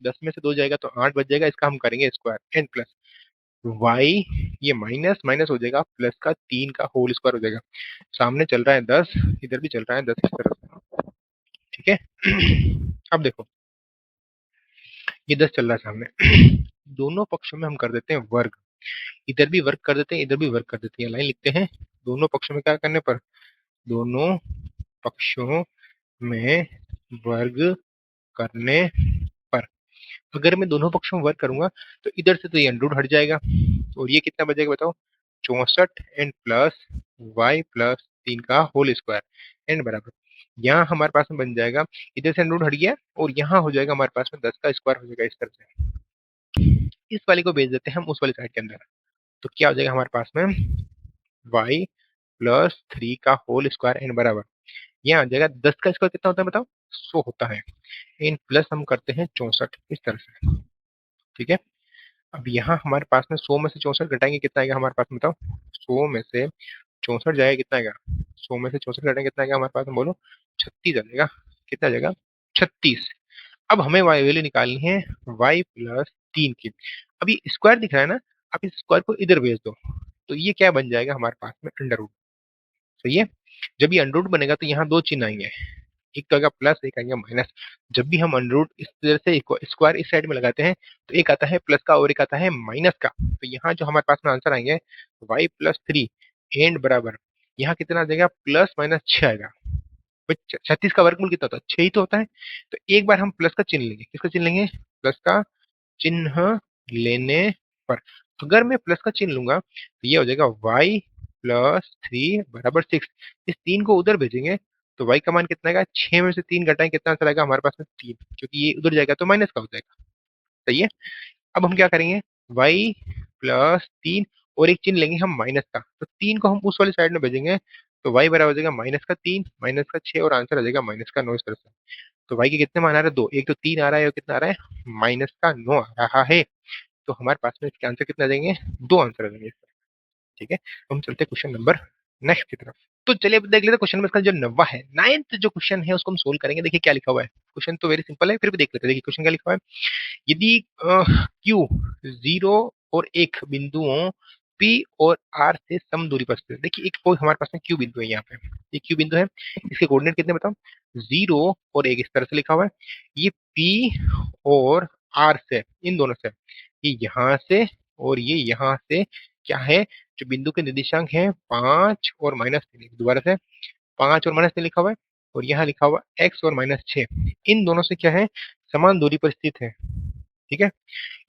S1: 10 में से 2 जाएगा तो 8 बच जाएगा, इसका हम करेंगे स्क्वायर एंड प्लस y, ये माइनस माइनस हो जाएगा प्लस का 3 का होल स्क्वायर हो जाएगा। सामने चल रहा है 10, इधर भी चल रहा है 10 इस तरह से। ठीक है अब देखो ये 10 चल रहा है सामने दोनों पक्षों में हम कर देते हैं वर्ग, इधर भी वर्ग कर देते हैं इधर भी वर्ग कर देते हैं, लाइन लिखते हैं दोनों पक्षों में क्या करने पर, दोनों पक्षों में वर्ग करने पर। अगर मैं दोनों पक्षों में वर्ग करूंगा तो इधर से तो ये अंडर हट जाएगा, और ये कितना बचेगा बताओ 64 एंड प्लस वाई प्लस 3 का होल स्क्वायर एंड बराबर, यहाँ हमारे पास में बन जाएगा, इधर से अंडर हट गया और यहाँ हो जाएगा हमारे पास में 10 का स्क्वायर हो जाएगा इस तरह से। इस वाले को भेज देते हैं हम उस वाली साइड के अंदर, तो क्या हो जाएगा हमारे पास में y प्लस 3 का होल स्क्वायर एंड बराबर, यहाँ आ जाएगा 10 का स्क्वायर कितना होता है बताओ 100 होता है, इन प्लस हम करते हैं 64 इस तरह से। ठीक है, अब यहाँ हमारे पास में 100 में से 64 घटाएंगे कितना आएगा हमारे पास में बताओ, 100 में से 64 जाएगा कितना आएगा, 100 में से 64 घटाएंगे कितना आएगा हमारे पास में बोलो 36 आ जाएगा, कितना आ जाएगा 36। अब हमें वाई वैल्यू निकालनी है y प्लस 3 की। अब ये स्क्वायर दिख रहा है ना, आप इस स्क्वायर को इधर भेज दो तो ये क्या बन जाएगा हमारे पास में अंडर रूट। सही है। जब ये अंडर रूट बनेगा तो यहाँ दो चिन्ह आएंगे, एक तो आएगा प्लस, एक आएगा माइनस। जब भी हम अंडर रूट इस तरह से स्क्वायर इस साइड में लगाते हैं तो एक आता है प्लस का और एक आता है माइनस का। तो यहाँ जो हमारे पास में आंसर आएंगे y+3 एंड बराबर, यहाँ कितना आ जाएगा +-6 आएगा। 36 का वर्गमूल कितना होता है, 6 ही तो होता है। तो एक बार हम प्लस का चिन्ह लेंगे, किसका चिन्ह लेंगे, प्लस का चिन्ह लेने पर अगर मैं प्लस का चिन्ह लूंगा तो ये हो जाएगा y+3 बराबर 6। इस 3 को उधर भेजेंगे तो y का मान कितना आएगा, 6 में से 3 घटाएं कितना आंसर आएगा हमारे पास में 3, क्योंकि ये उधर जाएगा तो माइनस का हो जाएगा। सही है। अब हम क्या करेंगे, y+3 और एक चिन्ह लेंगे हम माइनस का, तो 3 को हम उस वाली साइड में भेजेंगे तो y बराबर हो जाएगा -3 -6 और आंसर आ जाएगा -9 इस तरह से। तो y के कितने मान आ रहे हैं, दो, एक तो 3 आ रहा है और कितना आ रहा है -9 आ रहा है। तो हमारे पास में इसके आंसर कितने आ जाएंगे, दो आंसर आ जाएंगे इसका। ठीक है, तो हम चलते हैं क्वेश्चन नंबर नेक्स्ट की तरफ। तो चलिए अब देख लेते हैं क्वेश्चन में इसका जो नवा है, नाइन्थ जो क्वेश्चन है उसको हम सोल्व करेंगे। देखिए क्या लिखा हुआ है, क्वेश्चन तो वेरी सिंपल है, फिर भी देख लेते हैं। देखिए क्वेश्चन क्या लिखा हुआ है, यदि Q 0 और 1 बिंदुओं P और R से सम दूरी पर स्थित है। देखिए एक कोई हमारे पास में Q बिंदु है, यहाँ पे ये Q बिंदु है, इसके कोऑर्डिनेट कितने बताओ, 0 और 1 इस तरह से लिखा हुआ है। ये P और R से, इन दोनों से, ये यहाँ से और ये यहाँ से क्या है, जो बिंदु के निर्देशांक है 5 और -3, दोबारा से 5 और -3 लिखा हुआ है, और यहाँ लिखा हुआ x और -6, इन दोनों से क्या है, समान दूरी पर स्थित है। ठीक है,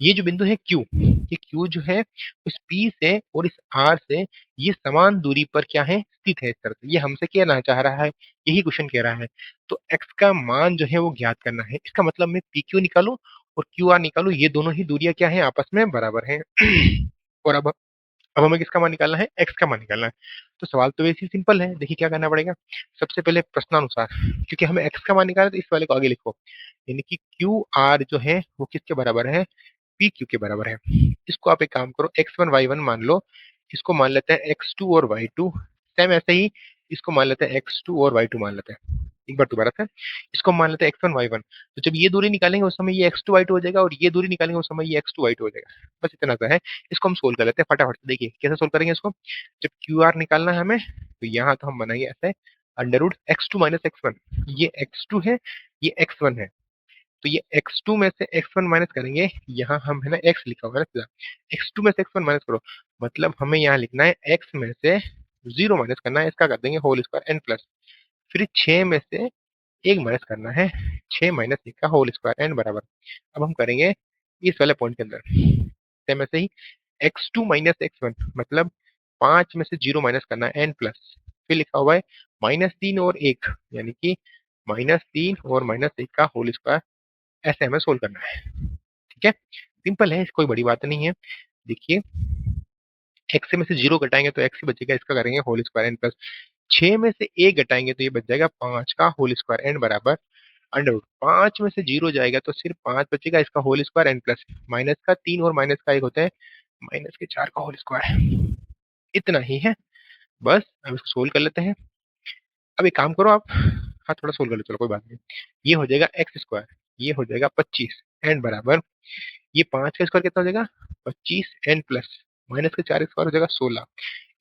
S1: ये जो बिंदु है Q, ये Q जो है उस P से और इस R से ये समान दूरी पर क्या है, स्थित है इस तरह से। ये हमसे क्या कहना चाह रहा है, यही क्वेश्चन कह रहा है। तो x का मान जो है वो ज्ञात करना है। इसका मतलब मैं PQ निकालूं और QR निकालूं, ये दोनों ही दूरियां क्या है, आपस में बराबर हैं। और अब हमें किसका मान निकालना है, x का मान निकालना है। तो सवाल तो वैसे ही सिंपल है। देखिए क्या करना पड़ेगा, सबसे पहले प्रश्नानुसार, क्योंकि हमें x का मान निकालना है तो इस वाले को आगे लिखो, यानी कि क्यू आर जो है वो किसके बराबर है, पी क्यू के बराबर है। इसको आप एक काम करो, x1 y1 मान लो, इसको मान लेते हैं x2 और y2, सेम ऐसे ही इसको मान लेते हैं x2 और y2 मान लेते हैं। एक बार दोबारा से इसको मान लेते हैं x1 y1, तो जब ये दूरी निकालेंगे उस समय ये x2 y2 हो जाएगा, और ये दूरी निकालेंगे उस समय ये x2 y2 हो जाएगा। बस इतना सा है। इसको हम सोल्व कर लेते हैं फटाफट से। देखिए कैसे सोल्व करेंगे इसको, जब क्यू आर निकालना है हमें तो यहाँ तो हम बनाएंगे ऐसे, √x2 - x1, ये x2 है, ये x1 है, तो ये x2 में से x1 माइनस करेंगे, यहाँ हम है ना x लिखा होगा ना सीधा, x2 में से x1 माइनस करो, मतलब हमें यहाँ लिखना है x में से 0 माइनस करना है, इसका कर देंगे होल स्क्वायर n प्लस, फिर 6 में से 1 माइनस करना है, 6 - 1 का होल स्क्वायर n बराबर। अब हम करेंगे इस वाले पॉइंट के अंदर सेम ऐसे ही, x2 - x1 मतलब 5 में से 0 माइनस करना है n प्लस, फिर लिखा हुआ है -3 और 1, यानी कि -3 और -1 का होल स्क्वायर, ऐसे हमें सोल्व करना है। ठीक है, सिंपल है, कोई बड़ी बात नहीं है। देखिए x में से 0 घटाएंगे तो x ही बचेगा, इसका करेंगे होल स्क्वायर n प्लस, 6 में से 1 घटाएंगे तो ये बच जाएगा 5 का होल स्क्वायर n बराबर अंडर रूट, 5 में से 0 जाएगा तो सिर्फ 5 बचेगा, इसका whole square n plus, minus का 3 और माइनस का 1 होता है -4 का होल स्क्वायर। इतना ही है बस। अब इसको सोल्व कर लेते हैं। अब एक काम करो आप, हाँ थोड़ा सोल्व कर लो, चलो कोई बात नहीं। ये हो जाएगा एक्स स्क्वायर, ये हो जाएगा 25 एंड बराबर, ये 5 का स्क्वायर कितना हो जाएगा 25 एन प्लस माइनस के 4 स्क्वायर हो जाएगा 16।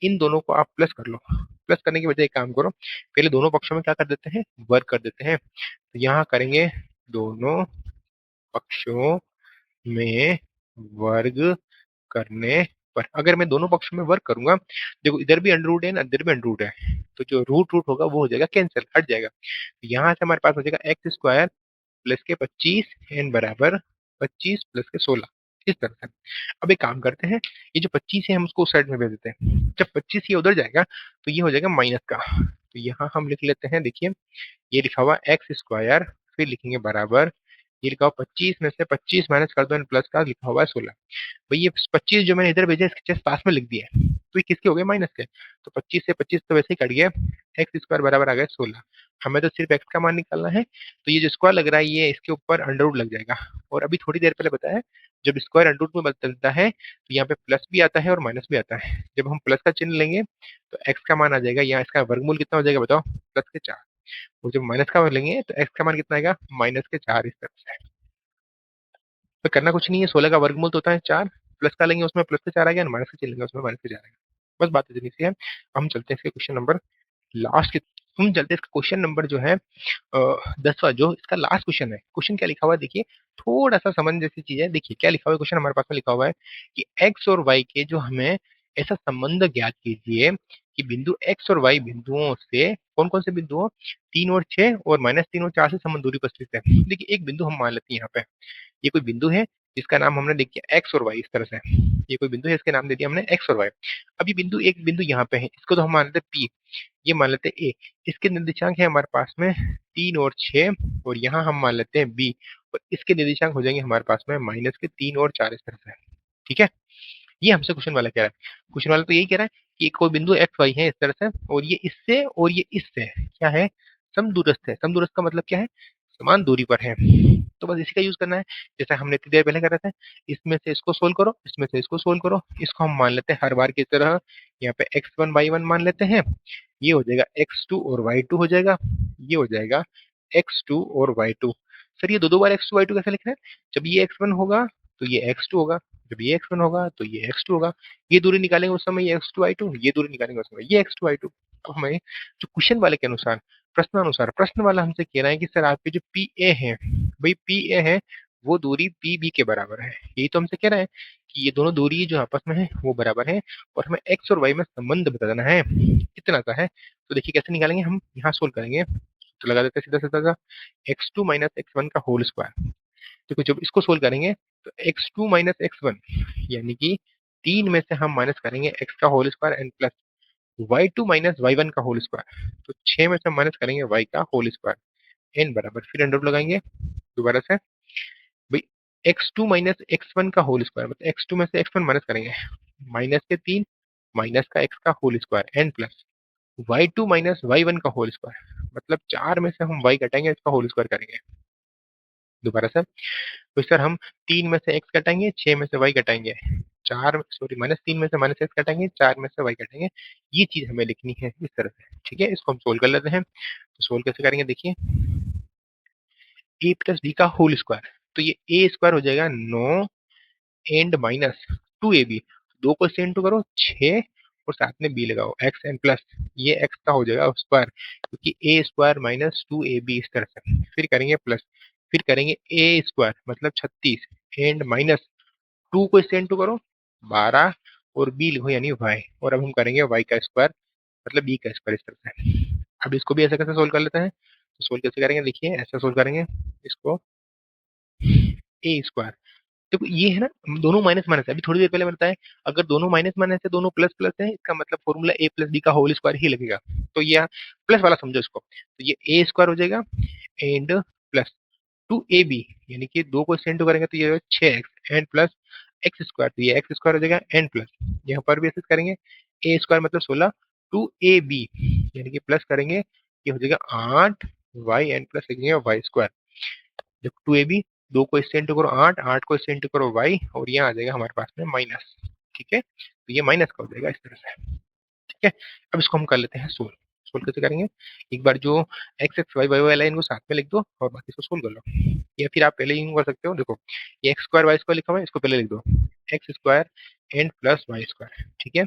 S1: इन दोनों को आप प्लस कर लो, प्लस करने की बजाय एक काम करो, पहले दोनों पक्षों में क्या कर देते हैं, वर्ग कर देते हैं। तो यहाँ करेंगे दोनों पक्षों में वर्ग करने पर, अगर मैं दोनों पक्षों में वर्ग करूंगा, देखो इधर भी अंडर रूट है ना, इधर भी अंडर रूट है, तो जो रूट रूट होगा वो हो जाएगा कैंसिल, हट जाएगा। तो यहाँ से हमारे पास हो जाएगा एक्स स्क्वायर प्लस के 25 एन बराबर 25 प्लस के 16, इस तरह से। अब एक काम करते हैं, ये जो 25 है हम उसको उस साइड में भेज देते हैं, जब 25 ये उधर जाएगा तो ये हो जाएगा माइनस का, तो यहाँ हम लिख लेते हैं, देखिए ये लिखा हुआ एक्स स्क्वायर, फिर लिखेंगे बराबर, ये लिखा हुआ 25 में से 25 माइनस कर दो एंड प्लस का लिखा हुआ है 16। भाई ये 25 जो मैंने इधर भेजा इसके जस्ट पास में लिख दिया है, तो ये किसके हो गए, माइनस के, तो 25 से 25 तो वैसे ही कट गया, एक्स स्क्वायर बराबर आ गया 16। हमें तो सिर्फ एक्स का मान निकालना है, तो ये जो स्क्वायर लग रहा है ये इसके ऊपर अंडर रूट लग जाएगा। और अभी थोड़ी देर पहले बताया, जब स्क्वायर अंडर रूट में बदलता है तो यहाँ पे प्लस भी आता है और माइनस भी आता है। जब हम प्लस का चिन्ह लेंगे तो एक्स का मान आ जाएगा, यहाँ इसका वर्गमूल कितना हो जाएगा बताओ, +4। और जब माइनस का लेंगे तो एक्स का मान कितना आएगा, -4 इस तरह से। तो करना कुछ नहीं है, 16 का वर्गमूल तो होता है 4, प्लस का लेंगे उसमें +4 आ गया, माइनस का चलेंगे उसमें -4 आएगा। बस बात इतनी सी है। हम चलते हैं इसके क्वेश्चन नंबर लास्ट हम चलते हैं इसका क्वेश्चन नंबर जो है 10वां, जो इसका लास्ट क्वेश्चन है। क्वेश्चन क्या लिखा हुआ है देखिए, थोड़ा सा समझ जैसी चीज है। देखिए क्या लिखा हुआ है, क्वेश्चन हमारे पास में लिखा हुआ है कि एक्स और वाई के जो हमें ऐसा संबंध ज्ञात कीजिए कि बिंदु एक्स और वाई बिंदुओं से कौन कौन से बिंदुओं 3 और 6 और -3 और 4 से समान दूरी पर स्थित है। देखिए एक बिंदु हम मान लेते हैं यहाँ पे, ये कोई बिंदु है जिसका नाम हमने लिख दिया एक्स और वाई। इस तरह से ये कोई बिंदु है, इसके नाम दे दिया हमने एक्स और वाई। अब ये बिंदु, एक बिंदु यहाँ पे है, इसको तो हम मान लेते हैं पी, ये मान लेते हैं ए। इसके निर्देशांक है हमारे पास में 3 और 6, और यहाँ हम मान लेते हैं बी, और इसके निर्देशांक हो जाएंगे हमारे पास में -3 और 4 इस तरह से। ठीक है, ये हमसे क्वेश्चन वाला कह रहा है। क्वेश्चन वाला तो यही कह रहा है कि कोई बिंदु एक्स वाई है इस तरह से, और ये इससे और ये इससे क्या है, समदूरस्थ है। समदूरस्थ का मतलब क्या है, समान दूरी पर है। तो बस इसी का यूज करना है, जैसा हमने इतनी देर पहले कर रहे थे। इसमें से इसको सोल्व करो, इसमें से इसको सोल्व करो। इसको हम मान लेते हैं हर बार की तरह, यहाँ पे x1 y1 मान लेते हैं। ये हो जाएगा x2 और y2 हो जाएगा, ये हो जाएगा x2 और y2। सर ये दो दो बार x2 y2 कैसे लिख रहे हैं, जब ये x1 होगा तो ये x2 होगा, जब ये x1 होगा तो ये x2 होगा। ये दूरी निकालेंगे उस समय ये x2 y2, ये दूरी निकालेंगे उस समय ये x2 y2। अब हमें जो क्वेश्चन वाले के अनुसार, प्रश्नानुसार, प्रश्न वाला हमसे कह रहा है कि सर आपके जो पी ए है, भाई पी ए है वो दूरी पी बी के बराबर है। यही तो हमसे कह रहा है कि ये दोनों दूरी जो आपस में है वो बराबर है, और हमें एक्स और वाई में संबंध बताना है, कितना सा है। तो देखिए कैसे निकालेंगे, हम यहाँ सोल्व करेंगे तो लगा देते हैं सीधा सीधा सा, x2 - x1 का होल स्क्वायर। देखो जब इसको सोल्व करेंगे तो x2 - x1 यानी कि 3 में से हम माइनस करेंगे x का whole square and plus y2 - y1 का होल स्क्वायर। तो 6 में से हम माइनस करेंगे y का होल स्क्वायर एन बराबर, फिर अंडर रूट लगाएंगे दोबारा से, भाई x2 - x1 का होल स्क्वायर, मतलब x2 में से x1 माइनस करेंगे, -3 माइनस का x का whole square and plus y2 - y1 का होल स्क्वायर, मतलब 4 में से हम y घटाएंगे, इसका होल स्क्वायर करेंगे दोबारा से। तो सर हम 3 में से x घटाएंगे, 6 में से y घटाएंगे, 4 सॉरी -3 में से -x घटाएंगे, 4 में से y घटाएंगे। ये चीज हमें लिखनी है इस तरह से। ठीक है, इसको हम सोल्व कर लेते हैं। तो सोल्व कैसे करेंगे देखिए, a प्लस बी का होल स्क्वायर, तो ये ए स्क्वायर हो जाएगा 9 एंड -2ab, दो को से इंटू करो 6, और साथ में b लगाओ x एंड प्लस ये x का हो जाएगा स्क्वायर, क्योंकि a स्क्वायर -2ab इस तरह से, फिर करेंगे प्लस, फिर करेंगे a स्क्वायर मतलब 36 एंड -2 को इससे इंटू करो 12, और b लिखो यानी y, और अब हम करेंगे y का स्क्वायर मतलब b का स्क्वायर इस तरह से। अब इसको भी ऐसे कैसे सोल्व कर लेते हैं, तो सोल्व कैसे करेंगे देखिए, ऐसे सोल्व करेंगे इसको, a स्क्वायर, देखो ये है ना, दोनों माइनस माइनस है, अभी थोड़ी देर पहले मैंने बताया अगर दोनों माइनस माइनस है दोनों प्लस प्लस है, इसका मतलब फॉर्मूला ए प्लस बी का होल स्क्वायर ही लगेगा। तो ये प्लस वाला समझो इसको, तो ये ए स्क्वायर हो जाएगा एंड प्लस 2ab, यानी कि दो को इससे इंटू करेंगे तो ये 6x and plus x square, तो ये एक्स स्क्वायर हो जाएगा एंड प्लस, यहाँ पर भी ऐसे करेंगे ए स्क्वायर मतलब 16, 2ab यानी कि प्लस करेंगे ये हो जाएगा 8y एंड प्लस लिखेंगे वाई स्क्वायर। जब 2ab, दो को इससे इंटू करो 8, 8 को इससे इंटू करो y, और यहाँ आ जाएगा हमारे पास में माइनस। ठीक है, तो ये माइनस का हो जाएगा इस तरह से। ठीक है, अब इसको हम कर लेते हैं सोल्व। सोल्व कैसे करेंगे, एक बार जो एक्स एक्स वाई वाई वाला इनको साथ में लिख दो और बाकी इसको सोल्व कर लो, या फिर आप पहले यूं कर सकते हो। देखो ये एक्स स्क्वायर वाई स्क्वायर लिखा हुआ है, इसको पहले लिख दो x square and plus y square. ठीक है,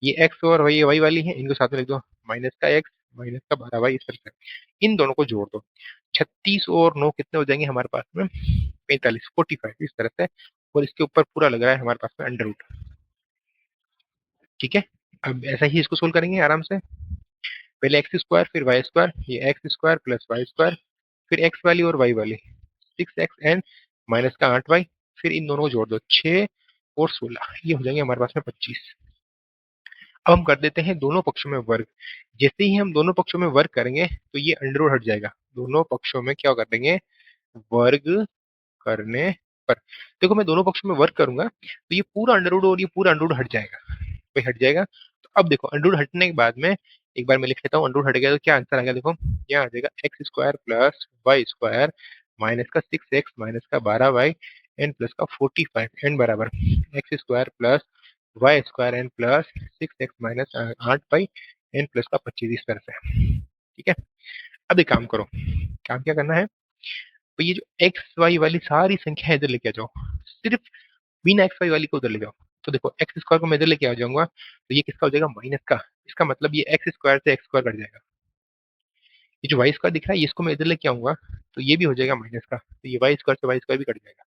S1: ये एक्स और वाई वाई वाली है, इनको साथ में लिख दो, माइनस का एक्स माइनस का 12y इस तरह से। इन दोनों को जोड़ दो, 36 और 9 कितने हो जाएंगे हमारे पास में, 45, 45 इस तरह से, और इसके ऊपर पूरा लग रहा है हमारे पास में अंडर रूट। ठीक है, अब ऐसा ही इसको सोल्व करेंगे आराम से, पहले एक्स स्क्वायर फिर वाई स्क्वायर, ये x square plus y square, फिर एक्स वाली और वाई वाली 6x एंड माइनस का 8y, फिर इन दोनों को जोड़ दो 6 और 16, ये हो जाएंगे हमारे पास में 25। अब हम कर देते हैं दोनों पक्षों में वर्ग। जैसे ही हम दोनों पक्षों में वर्ग करेंगे तो ये अंडर रूट हट जाएगा, दोनों पक्षों में क्या कर देंगे वर्ग करने पर। देखो मैं दोनों पक्षों में वर्क करूंगा तो ये पूरा अंडर रूट और ये पूरा अंडर रूट हट जाएगा, भाई हट जाएगा। तो अब देखो अंडर रूट हटने के बाद में एक बार मैं लिख लेता हूँ, अंडर रूट हट गया तो क्या आंसर आ गया, देखो यहाँ आ जाएगा x square plus y square minus का 6x माइनस का 12y एन प्लस का 45 एन बराबर x square plus y square and plus 6x minus 8y and plus का 25 इस तरह से। ठीक है, अब एक काम करो, काम क्या करना है, तो ये जो एक्स वाई वाली सारी संख्या इधर लेके आ जाओ, सिर्फ बिना एक्स वाई वाली को उधर ले जाओ। तो देखो एक्स स्क्वायर को मैं इधर लेके आ जाऊंगा तो ये किसका हो जाएगा, माइनस का। इसका मतलब ये एक्स स्क्वायर से एक्स स्क्वायर कट जाएगा। ये जो वाई स्क्वायर दिख रहा है इसको मैं इधर लेके आऊंगा तो ये भी हो जाएगा माइनस का, तो ये वाई स्क्वायर से वाई स्क्वायर भी कट जाएगा।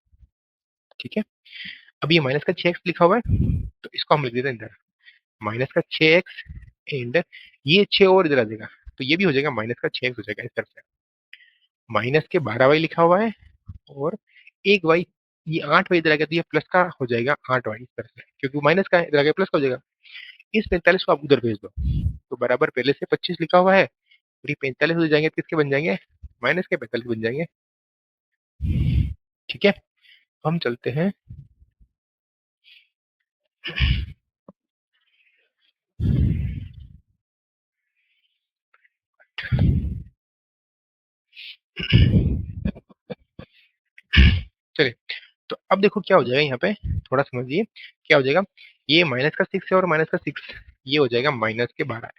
S1: ठीक है, अब ये माइनस का 6x लिखा हुआ है तो इसको हम लिख देते हैं इधर, माइनस का 6x एंड ये 6 और इधर आ जाएगा तो ये भी हो जाएगा माइनस का 6x हो जाएगा इस तरफ से। माइनस के 12y लिखा हुआ है और एक वाई, ये 8y इधर आ गया तो ये प्लस का हो जाएगा 8y इस तरफ से, क्योंकि माइनस का है इधर आ गया प्लस का हो जाएगा। इस 45 को आप उधर भेज दो तो बराबर पहले से 25 लिखा हुआ है और ये 45 हो जाएंगे तो किसके बन जाएंगे, माइनस के 45 बन जाएंगे। ठीक है, हम चलते हैं चलिए। तो अब देखो क्या हो जाएगा यहाँ पे, थोड़ा समझिए क्या हो जाएगा। ये माइनस का 6 है और माइनस का 6 ये हो जाएगा माइनस के 12।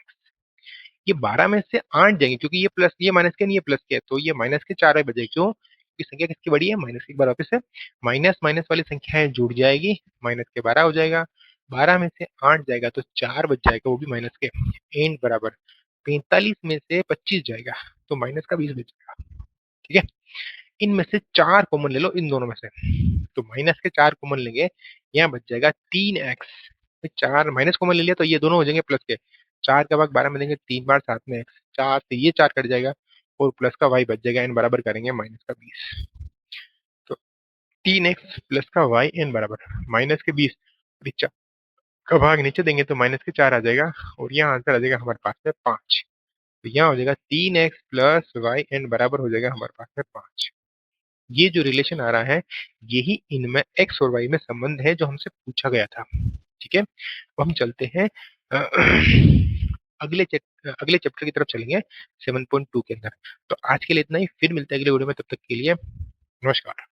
S1: ये 12 में से 8 जाएंगे क्योंकि ये प्लस, ये माइनस के नहीं, ये प्लस के है तो ये माइनस के 4 बजे, क्यों, क्योंकि संख्या किसकी बड़ी है, माइनस की। एक बार वापस से माइनस माइनस वाली संख्याएं जुड़ जाएगी, माइनस के 12 हो जाएगा। 12 में से 8 जाएगा तो 4 बच जाएगा, वो भी माइनस के। एंड बराबर 45 में से 25 जाएगा तो माइनस का 20 बच जाएगा। ठीक है, इनमें से 4 कॉमन ले लो इन दोनों में से, तो माइनस के 4 कॉमन लेंगे, यहाँ बच जाएगा 3x। 4 माइनस कॉमन ले लिया तो ये दोनों हो जाएंगे प्लस के। 4 का भाग 12 में देंगे 3 बार, साथ में x, 4 से ये 4 कट जाएगा और प्लस का y बच जाएगा, एन बराबर करेंगे माइनस का 20। तो 3x प्लस का y एन बराबर माइनस के 20, 4 का भाग नीचे देंगे तो माइनस के 4 आ जाएगा और यहाँ आंसर आ जाएगा हमारे पास में 5। तो यहाँ हो जाएगा 3x प्लस वाई एन बराबर हो जाएगा हमारे पास में 5। ये जो रिलेशन आ रहा है यही इनमें एक्स और वाई में संबंध है जो हमसे पूछा गया था। ठीक है, अब हम चलते हैं अगले चैप्टर की तरफ चलेंगे 7.2 के अंदर। तो आज के लिए इतना ही, फिर मिलते हैं अगले वीडियो में, तब तक के लिए नमस्कार।